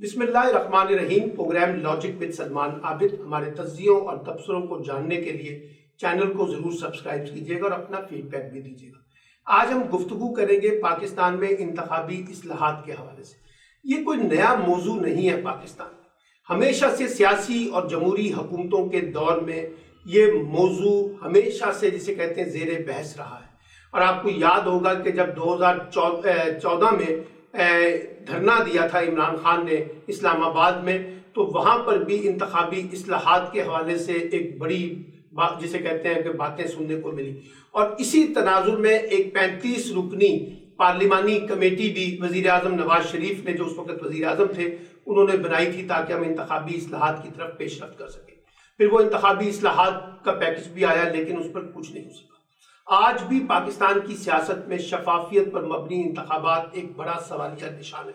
बिस्मिल्लाहिर्रहमानिर्रहीम। Program logic with Salman Abid. हमारे तज्जियों और तबसरों को जानने के लिए चैनल को ज़रूर सब्सक्राइब कीजिएगा और अपना फीडबैक भी दीजिएगा। आज हम गुफ्तगू करेंगे पाकिस्तान में इंतखाबी इस्लाहात के हवाले से। ये कोई नया मौजू नहीं है। पाकिस्तान में हमेशा से सियासी और जमहूरी हुकूमतों के दौर में ये मौजू हमेशा से जिसे कहते हैं ज़ेर बहस रहा है। और आपको याद होगा कि जब 2014 में धरना दिया था इमरान खान ने इस्लामाबाद में, तो वहाँ पर भी इंतखाबी इस्लाहात के हवाले से एक बड़ी बात जिसे कहते हैं कि बातें सुनने को मिली। और इसी तनाजुर में एक 35 रुकनी पार्लिमानी कमेटी भी वज़ीर आज़म नवाज शरीफ ने, जो उस वक्त वज़ीर आज़म थे, उन्होंने बनाई थी ताकि हम इंतखाबी इस्लाहात की तरफ पेशरफ्त कर सकें। फिर वो इंतखाबी इस्लाहात का पैकेज भी आया, लेकिन उस पर कुछ नहीं हो सका। आज भी पाकिस्तान की सियासत में शफाफियत पर मबनी इंतखाबात एक बड़ा सवालिया निशान है।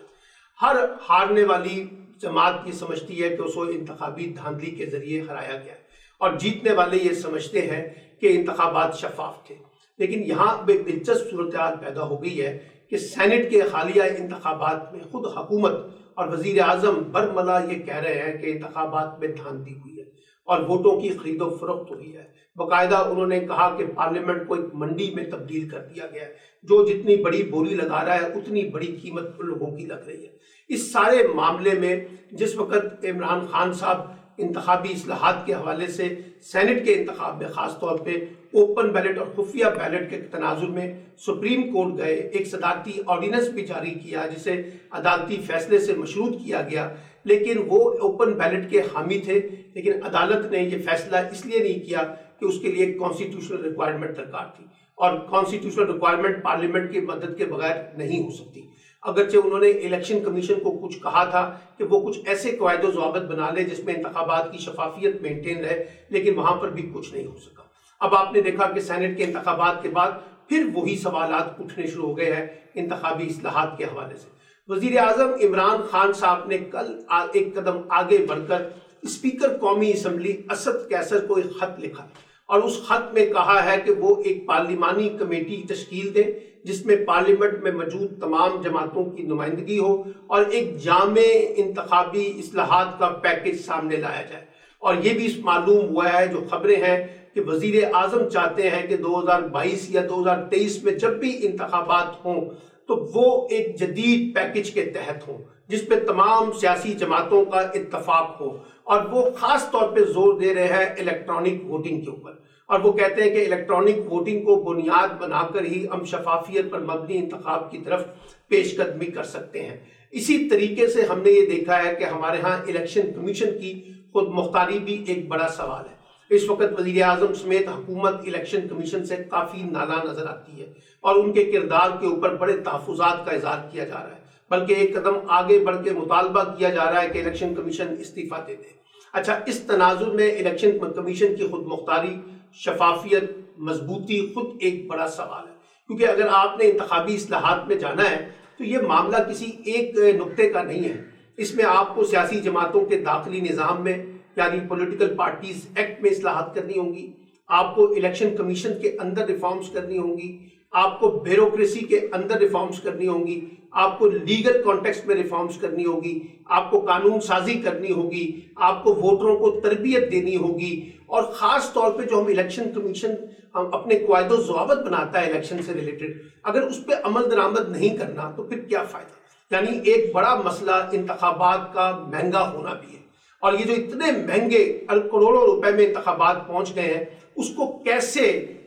हर हारने वाली जमात ये समझती है कि उसको इंतखाबी धांधली के जरिए हराया गया है, और जीतने वाले ये समझते हैं कि इंतखाबात शफाफ थे। लेकिन यहाँ एक दिलचस्प सूरत हाल पैदा हो गई है कि सेनेट के हालिया इंतखाबात में खुद हुकूमत और वजीर आज़म बरमला ये कह रहे हैं कि इंतखाबात में धांधली हुई है और वोटों की खरीदो फरोख्त हुई है। बाकायदा उन्होंने कहा कि पार्लियामेंट को एक मंडी में तब्दील कर दिया गया है, जो जितनी बड़ी बोली लगा रहा है उतनी बड़ी कीमत लोगों की लग रही है। इस सारे मामले में जिस वक्त इमरान खान साहब इंतखाबी इस्लाहात के हवाले से सेनेट के इंतखाब में ख़ास तौर पे ओपन बैलेट और खुफिया बैलेट के तनाजुर में सुप्रीम कोर्ट गए, एक सदारती ऑर्डिनेंस भी जारी किया जिसे अदालती फैसले से मशरूत किया गया, लेकिन वो ओपन बैलेट के हामी थे। लेकिन अदालत ने ये फैसला इसलिए नहीं किया कि उसके लिए कॉन्स्टिट्यूशनल रिक्वायरमेंट दरकार थी, और कॉन्स्टिट्यूशनल रिक्वायरमेंट पार्लियामेंट की मदद के बगैर नहीं हो सकती। अगरचे उन्होंने इलेक्शन कमीशन को कुछ कहा था कि वो कुछ ऐसे क़वायद ज़वाबित बना ले जिसमें इंतखाबात की शफाफियत मेंटेन रहे, लेकिन वहाँ पर भी कुछ नहीं हो सका। अब आपने देखा कि सेनेट के इंतखाबात के बाद फिर वही सवालात उठने शुरू हो गए हैं इंतखाबी इस्लाहात के हवाले से। वज़ीर आज़म इमरान खान साहब ने कल एक कदम आगे बढ़कर स्पीकर कौमी असम्बली असद कैसर को एक ख़त लिखा, और उस खत में कहा है कि वो एक पार्लिमानी कमेटी तश्कील दें जिसमें पार्लियामेंट में मौजूद तमाम जमातों की नुमाइंदगी हो और एक जामे इंतखाबी इस्लाहात का पैकेज सामने लाया जाए। और ये भी मालूम हुआ है, जो खबरें हैं, कि वज़ीर आज़म चाहते हैं कि 2022 या 2023 में जब भी इंतखाबात हों तो वो एक जदीद पैकेज के तहत हों जिस पे तमाम सियासी जमातों का इत्तफाक हो। और वो ख़ास तौर पे जोर दे रहे हैं इलेक्ट्रॉनिक वोटिंग के ऊपर, और वो कहते हैं कि इलेक्ट्रॉनिक वोटिंग को बुनियाद बनाकर ही हम शफाफियत पर मबनी इंतखाब की तरफ पेशकदमी कर सकते हैं। इसी तरीके से हमने ये देखा है कि हमारे यहाँ इलेक्शन कमीशन की खुद मुख्तारी भी एक बड़ा सवाल है। इस वक्त वज़ीर आज़म समेत हुकूमत इलेक्शन कमीशन से काफ़ी नाला नज़र आती है और उनके किरदार के ऊपर बड़े तहफ़्फ़ुज़ात का इज़हार किया जा रहा है, बल्कि एक कदम आगे बढ़ के मुतालबा किया जा रहा है कि इलेक्शन कमीशन इस्तीफ़ा दे दे। अच्छा, इस तनाजुर में इलेक्शन कमीशन की खुद मुख्तारी, शफाफियत, मजबूती खुद एक बड़ा सवाल है, क्योंकि अगर आपने इंतखाबी इस्लाहात में जाना है तो ये मामला किसी एक नुक्ते का नहीं है। इसमें आपको सियासी जमातों के दाखिली निज़ाम में यानी पॉलिटिकल पार्टीज एक्ट में इस्लाहात करनी होंगी, आपको इलेक्शन कमीशन के अंदर रिफॉर्म्स करनी होंगी, आपको ब्यूरोक्रेसी के अंदर रिफॉर्म्स करनी होंगी, आपको लीगल कॉन्टेक्स्ट में रिफॉर्म्स करनी होगी, आपको कानून साजी करनी होगी, आपको वोटरों को तरबियत देनी होगी। और ख़ास तौर पे जो हम इलेक्शन कमीशन हम अपने क़वायद ज़वाबित बनाता है इलेक्शन से रिलेटेड, अगर उस पर अमल दरामद नहीं करना तो फिर क्या फ़ायदा। यानी एक बड़ा मसला इंतखाबात का महंगा होना भी है, और ये जो इतने महंगे करोड़ों रुपए में इंतखाबात पहुंच गए हैं, उसको कैसे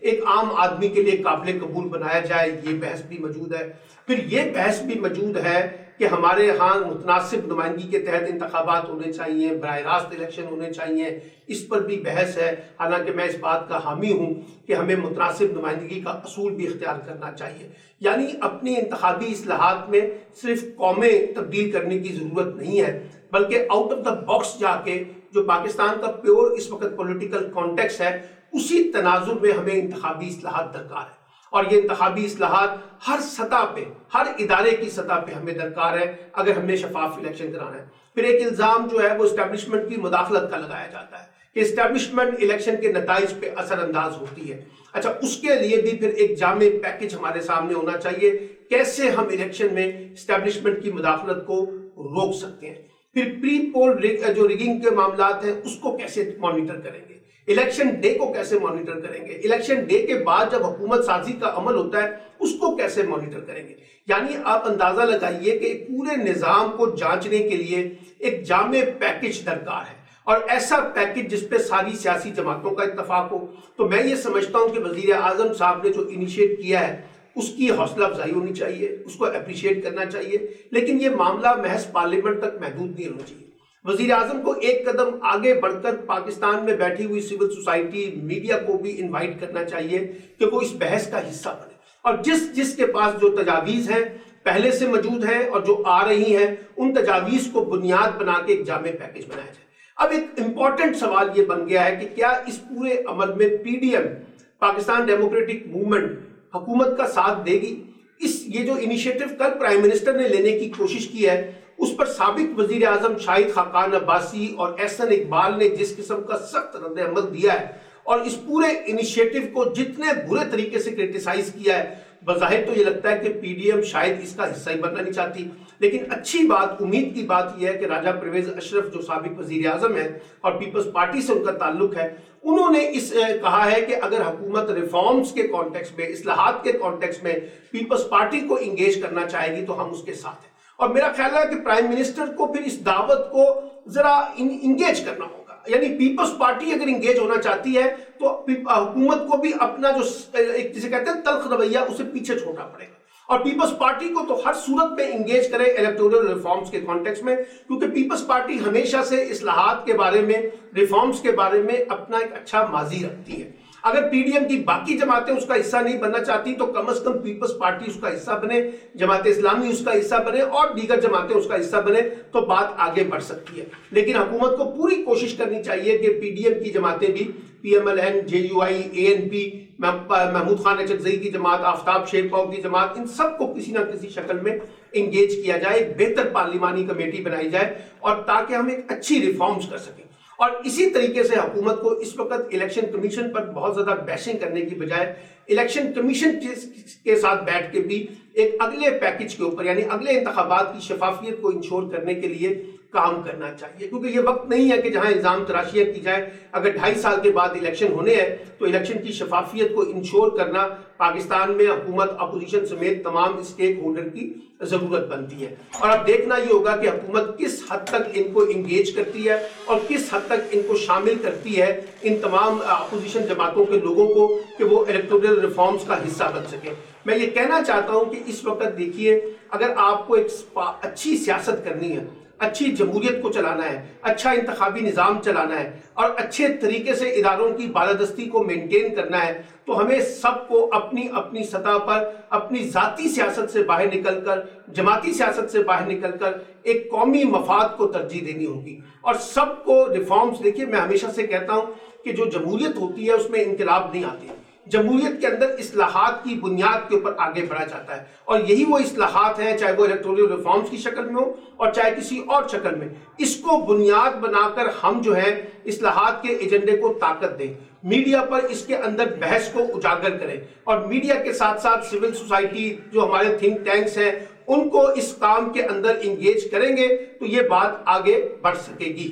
एक आम आदमी के लिए काबिल कबूल बनाया जाए, ये बहस भी मौजूद है। फिर ये बहस भी मौजूद है कि हमारे यहाँ मुतनासिब नुमाइंदगी के तहत इंतखाबात होने चाहिए, बराह रास्त इलेक्शन होने चाहिए, इस पर भी बहस है। हालांकि मैं इस बात का हामी हूँ कि हमें मुतनासिब नुमाइंदगी का असूल भी इख्तियार करना चाहिए। यानी अपनी इंतखाबी इस्लाहात में सिर्फ कौमें तब्दील करने की ज़रूरत नहीं है, बल्कि आउट ऑफ द बॉक्स जाके जो पाकिस्तान का प्योर इस वक्त पॉलिटिकल कॉन्टेक्स्ट है, उसी तनाजुर में हमें इंतखाबी इस्लाहात दरकार है। और ये इंतखाबी इस्लाहात हर सतह पे, हर इदारे की सतह पे हमें दरकार है अगर हमने शफाफ इलेक्शन कराना है। फिर एक इल्ज़ाम जो है वो इस्टेब्लिशमेंट की मुदाखलत का लगाया जाता है कि इस्टेब्लिशमेंट इलेक्शन के नताइज पे असरअंदाज होती है। अच्छा, उसके लिए भी फिर एक जामे पैकेज हमारे सामने होना चाहिए, कैसे हम इलेक्शन में इस्टेब्लिशमेंट की मुदाखलत को रोक सकते हैं। फिर प्री पोल जो रिगिंग के मामलात हैं उसको कैसे मॉनिटर करेंगे, इलेक्शन डे को कैसे मॉनिटर करेंगे, इलेक्शन डे के बाद जब हुकूमत साजी का अमल होता है उसको कैसे मॉनिटर करेंगे। यानी आप अंदाजा लगाइए कि पूरे निजाम को जांचने के लिए एक जामे पैकेज दरकार है, और ऐसा पैकेज जिस पे सारी सियासी जमातों का इत्तफाक हो। तो मैं ये समझता हूं कि वजीर आजम साहब ने जो इनिशिएट किया है उसकी हौसला अफजाई होनी चाहिए, उसको अप्रिशिएट करना चाहिए, लेकिन ये मामला महज पार्लियामेंट तक महदूद नहीं होना चाहिए। वजीर आजम को एक कदम आगे बढ़कर पाकिस्तान में बैठी हुई सिविल सोसाइटी, मीडिया को भी इन्वाइट करना चाहिए कि वो इस बहस का हिस्सा बने, और जिसके पास जो तजावीज़ हैं पहले से मौजूद हैं और जो आ रही हैं उन तजावीज़ को बुनियाद बना के एक जामे पैकेज बनाया जाए। अब एक इंपॉर्टेंट सवाल ये बन गया है कि क्या इस पूरे अमल में पीडीएम, पाकिस्तान डेमोक्रेटिक मूवमेंट, हुकूमत का साथ देगी। ये जो इनिशिएटिव कल प्राइम मिनिस्टर ने लेने की कोशिश की है उस पर साबिक वजीर आजम शाहिद खाकान अब्बासी और एहसन इकबाल ने जिस किस्म का सख्त रद्द अमल दिया है और इस पूरे इनिशिएटिव को जितने बुरे तरीके से क्रिटिसाइज किया है, बज़ाहिर तो ये लगता है कि पीडीएम शायद इसका हिस्सा ही बनना नहीं चाहती। लेकिन अच्छी बात, उम्मीद की बात यह है कि राजा परवेज अशरफ जो साबिक वजीर आजम है और पीपल्स पार्टी से उनका ताल्लुक है, उन्होंने कहा है कि अगर हुकूमत रिफॉर्म्स के कॉन्टेक्स्ट में, इस्लाहात के कॉन्टेक्स्ट में पीपल्स पार्टी को इंगेज करना चाहेगी तो हम उसके साथ हैं। और मेरा ख्याल है कि प्राइम मिनिस्टर को फिर इस दावत को जरा इंगेज करना होगा। यानी पीपल्स पार्टी अगर इंगेज होना चाहती है तो हुकूमत को भी अपना जो एक जिसे कहते हैं तल्ख रवैया उसे पीछे छोड़ना पड़ेगा, और पीपल्स पार्टी को तो हर सूरत में इंगेज करे इलेक्टोरल रिफॉर्म्स के कॉन्टेक्स्ट में, क्योंकि पीपल्स पार्टी हमेशा से इस्लाहात के बारे में, रिफॉर्म्स के बारे में अपना एक अच्छा माजी रखती है। अगर पीडीएम की बाकी जमातें उसका हिस्सा नहीं बनना चाहती तो कम से कम पीपल्स पार्टी उसका हिस्सा बने, जमात इस्लामी उसका हिस्सा बने और दीगर जमातें उसका हिस्सा बने, तो बात आगे बढ़ सकती है। लेकिन हुकूमत को पूरी कोशिश करनी चाहिए कि पीडीएम की जमातें भी, पीएमएलएन, जेयूआई, एएनपी, महमूद खान अचकज़ई की जमात, आफ्ताब शेरपाव की जमात, इन सबको किसी ना किसी शक्ल में इंगेज किया जाए, एक बेहतर पार्लिमानी कमेटी बनाई जाए, और ताकि हम एक अच्छी रिफॉर्म्स कर सकें। और इसी तरीके से हुकूमत को इस वक्त इलेक्शन कमीशन पर बहुत ज्यादा बैशिंग करने की बजाय इलेक्शन कमीशन के साथ बैठ के भी एक अगले पैकेज के ऊपर, यानी अगले इंतखाबात की शफाफियत को इंश्योर करने के लिए काम करना चाहिए। क्योंकि ये वक्त नहीं है कि जहां इल्जाम तराशियां की जाए। अगर 2.5 साल के बाद इलेक्शन होने हैं तो इलेक्शन की शफाफियत को इंश्योर करना पाकिस्तान में हुकूमत, अपोजिशन समेत तमाम स्टेक होल्डर की जरूरत बनती है। और अब देखना ये होगा कि हुकूमत किस हद तक इनको इंगेज करती है और किस हद तक इनको शामिल करती है, इन तमाम अपोजिशन जमातों के लोगों को, कि वो इलेक्टोरल रिफॉर्म्स का हिस्सा बन सके। मैं ये कहना चाहता हूं कि इस वक्त देखिए, अगर आपको एक अच्छी सियासत करनी है, अच्छी जमहूरियत को चलाना है, अच्छा इंतखाबी निज़ाम चलाना है और अच्छे तरीके से इदारों की बालादस्ती को मेंटेन करना है, तो हमें सबको अपनी अपनी सतह पर अपनी ज़ाती सियासत से बाहर निकलकर, जमाती सियासत से बाहर निकलकर एक कौमी मफाद को तरजीह देनी होगी। और सबको रिफॉर्म्स, देखिए मैं हमेशा से कहता हूँ कि जो जमहूरियत होती है उसमें इनकलाब नहीं आती। जमहूरियत के अंदर इस्लाहात की बुनियाद के ऊपर आगे बढ़ा जाता है, और यही वो इस्लाहात हैं, चाहे वो इलेक्टोरल रिफॉर्म्स की शक्ल में हो और चाहे किसी और शक्ल में। इसको बुनियाद बनाकर हम जो है इस्लाहात के एजेंडे को ताकत दें, मीडिया पर इसके अंदर बहस को उजागर करें, और मीडिया के साथ साथ सिविल सोसाइटी, जो हमारे थिंक टैंक्स हैं, उनको इस काम के अंदर इंगेज करेंगे तो ये बात आगे बढ़ सकेगी।